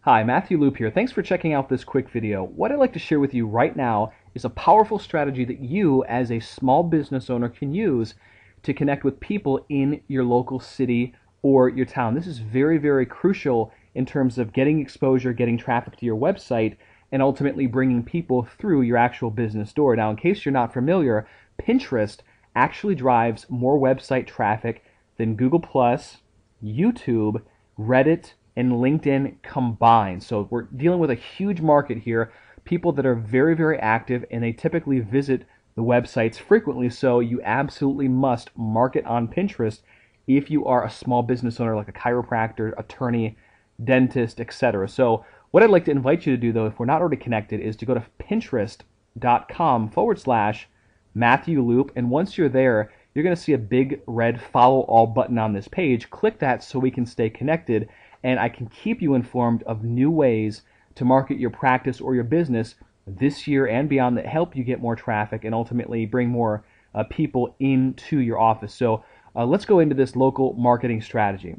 Hi, Matthew Loop here. Thanks for checking out this quick video. What I'd like to share with you right now is a powerful strategy that you, as a small business owner, can use to connect with people in your local city or your town. This is very, very crucial in terms of getting exposure, getting traffic to your website, and ultimately bringing people through your actual business door. Now, in case you're not familiar, Pinterest actually drives more website traffic than Google+, YouTube, Reddit, and LinkedIn combined. So we're dealing with a huge market here, people that are very, very active, and they typically visit the websites frequently, so you absolutely must market on Pinterest if you are a small business owner like a chiropractor, attorney, dentist, etc. So what I'd like to invite you to do, though, if we're not already connected, is to go to pinterest.com/Matthew Loop, and once you're there, you're going to see a big red follow all button on this page. Click that so we can stay connected, and I can keep you informed of new ways to market your practice or your business this year and beyond that help you get more traffic and ultimately bring more people into your office. So let's go into this local marketing strategy.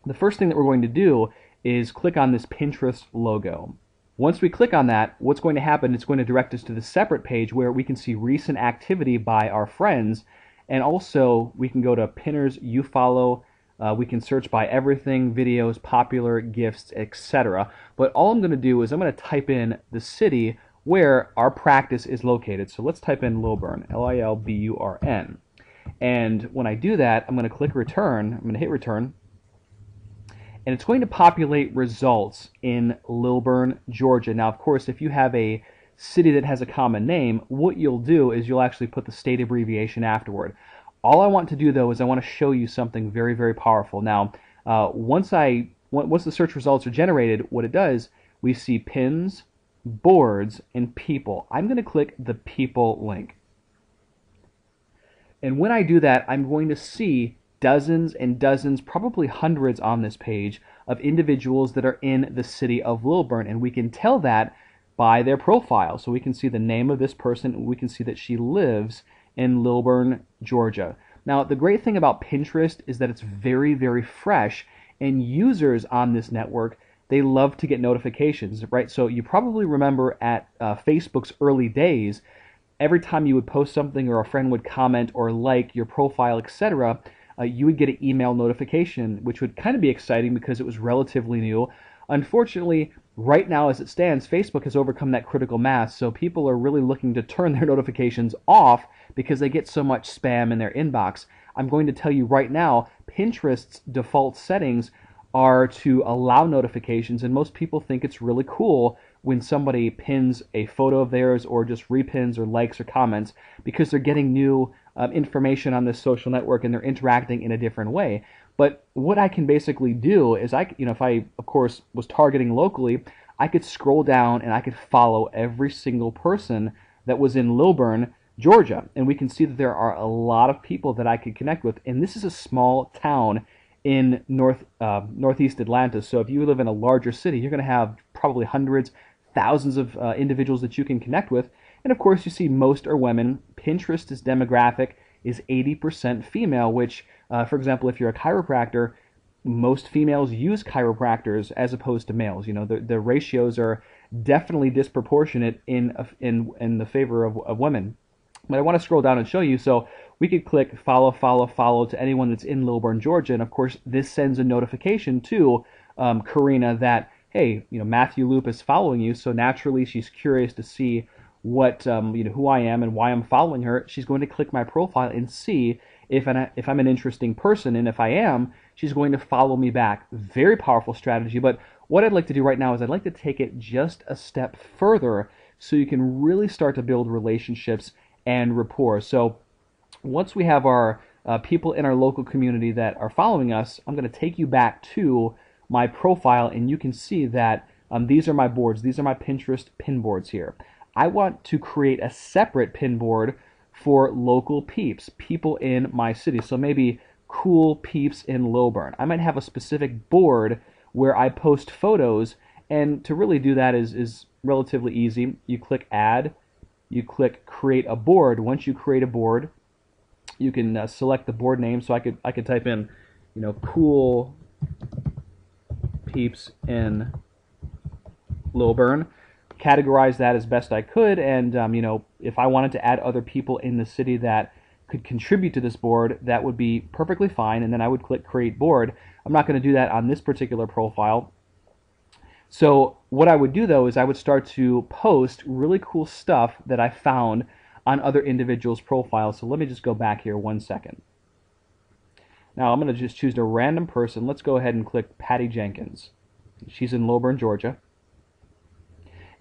The first thing that we're going to do is click on this Pinterest logo. Once we click on that, what's going to happen, it's going to direct us to the separate page where we can see recent activity by our friends, and also we can go to pinners you follow. We can search by everything, videos, popular, gifts, etc. But all I'm going to do is I'm going to type in the city where our practice is located. So let's type in Lilburn, L-I-L-B-U-R-N. And when I do that, I'm going to click return. I'm going to hit return. And it's going to populate results in Lilburn, Georgia. Now, of course, if you have a city that has a common name, what you'll do is you'll actually put the state abbreviation afterward. All I want to do, though, is I want to show you something very, very powerful. Now, once the search results are generated, what it does, we see pins, boards, and people. I'm going to click the people link. And when I do that, I'm going to see dozens and dozens, probably hundreds on this page, of individuals that are in the city of Lilburn. And we can tell that by their profile. So we can see the name of this person, and we can see that she lives in Lilburn, Georgia. Now, the great thing about Pinterest is that it's very, very fresh, and users on this network, they love to get notifications, right? So you probably remember at Facebook's early days, every time you would post something or a friend would comment or like your profile, etc., you would get an email notification, which would kind of be exciting because it was relatively new. Unfortunately, right now as it stands, Facebook has overcome that critical mass, so people are really looking to turn their notifications off because they get so much spam in their inbox. I'm going to tell you right now, Pinterest's default settings are to allow notifications, and most people think it's really cool when somebody pins a photo of theirs or just repins or likes or comments because they're getting new information on this social network and they're interacting in a different way. But what I can basically do is if I, of course, was targeting locally, I could scroll down and I could follow every single person that was in Lilburn, Georgia. And we can see that there are a lot of people that I could connect with. And this is a small town in northeast Atlanta. So if you live in a larger city, you're going to have probably hundreds, thousands of individuals that you can connect with. And of course, you see most are women. Pinterest's demographic is 80% female, which, for example, if you're a chiropractor, most females use chiropractors as opposed to males. You know, the ratios are definitely disproportionate in the favor of women. But I want to scroll down and show you. So we could click follow, follow, follow to anyone that's in Lilburn, Georgia, and of course this sends a notification to Karina that, hey, Matthew Loop is following you. So naturally she's curious to see what who I am and why I'm following her. She's going to click my profile and see if I'm an interesting person, and if I am, she's going to follow me back. Very powerful strategy. But what I'd like to do right now is I'd like to take it just a step further so you can really start to build relationships and rapport. So once we have our people in our local community that are following us, I'm going to take you back to my profile, and you can see that these are my boards. These are my Pinterest pin boards here. I want to create a separate pin board for local peeps, people in my city. So maybe cool peeps in Lilburn. I might have a specific board where I post photos, and to really do that is relatively easy. You click add, you click create a board. Once you create a board, you can select the board name. So I could type in, cool peeps in Lilburn, categorize that as best I could, and if I wanted to add other people in the city that could contribute to this board, that would be perfectly fine, and then I would click Create Board. I'm not going to do that on this particular profile. So what I would do, though, is I would start to post really cool stuff that I found on other individuals' profiles. So let me just go back here 1 second. Now I'm going to just choose a random person. Let's go ahead and click Patty Jenkins. She's in Lilburn, Georgia.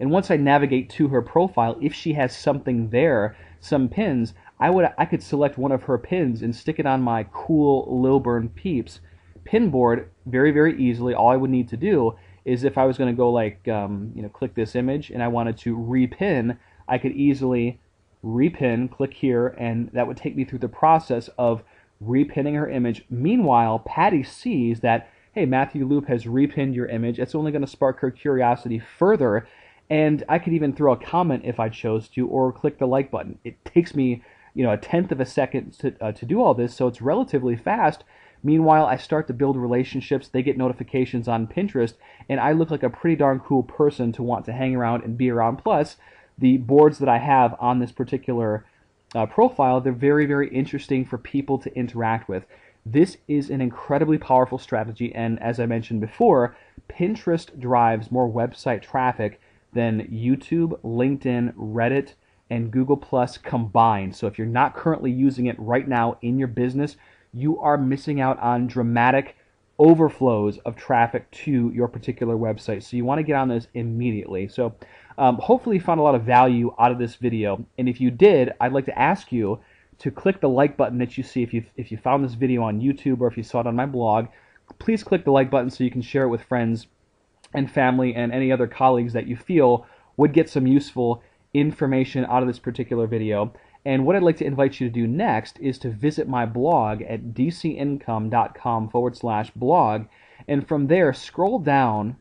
And once I navigate to her profile, if she has something there, some pins, I could select one of her pins and stick it on my cool Lilburn Peeps pin board very, very easily. All I would need to do is, if I was going to go like, click this image and I wanted to repin, I could easily repin, click here, and that would take me through the process of repinning her image. Meanwhile, Patty sees that, hey, Matthew Loop has repinned your image. It's only going to spark her curiosity further, and I could even throw a comment if I chose to, or click the like button. It takes me, a tenth of a second to do all this, so it's relatively fast. Meanwhile, I start to build relationships. They get notifications on Pinterest, and I look like a pretty darn cool person to want to hang around and be around. Plus, the boards that I have on this particular profile, they're very, very interesting for people to interact with. This is an incredibly powerful strategy, and as I mentioned before, Pinterest drives more website traffic than YouTube, LinkedIn, Reddit, and Google Plus combined. So if you're not currently using it right now in your business, you are missing out on dramatic overflows of traffic to your particular website. So you want to get on this immediately. So hopefully you found a lot of value out of this video. And if you did, I'd like to ask you to click the like button that you see. If you found this video on YouTube or if you saw it on my blog, please click the like button so you can share it with friends and family and any other colleagues that you feel would get some useful information out of this particular video. And what I'd like to invite you to do next is to visit my blog at dcincome.com/blog, and from there scroll down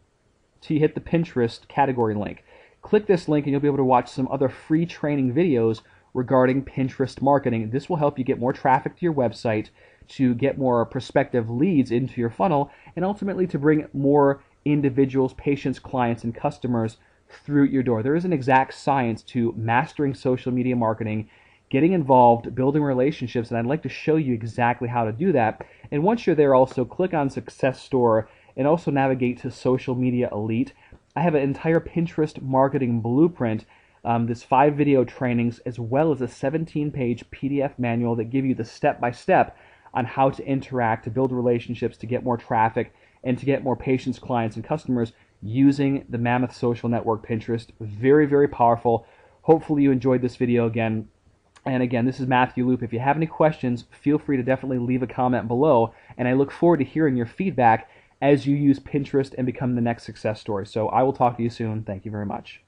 till you hit the Pinterest category link. Click this link and you'll be able to watch some other free training videos regarding Pinterest marketing. This will help you get more traffic to your website, to get more prospective leads into your funnel, and ultimately to bring more individuals, patients, clients, and customers through your door. There is an exact science to mastering social media marketing, getting involved, building relationships, and I'd like to show you exactly how to do that. And once you're there, also click on Success Store and also navigate to Social Media Elite. I have an entire Pinterest marketing blueprint, this 5 video trainings, as well as a 17-page PDF manual that give you the step-by-step on how to interact, to build relationships, to get more traffic, and to get more patients, clients, and customers using the Mammoth Social Network Pinterest. Very, very powerful. Hopefully you enjoyed this video again. And again, this is Matthew Loop. If you have any questions, feel free to definitely leave a comment below, and I look forward to hearing your feedback as you use Pinterest and become the next success story. So I will talk to you soon. Thank you very much.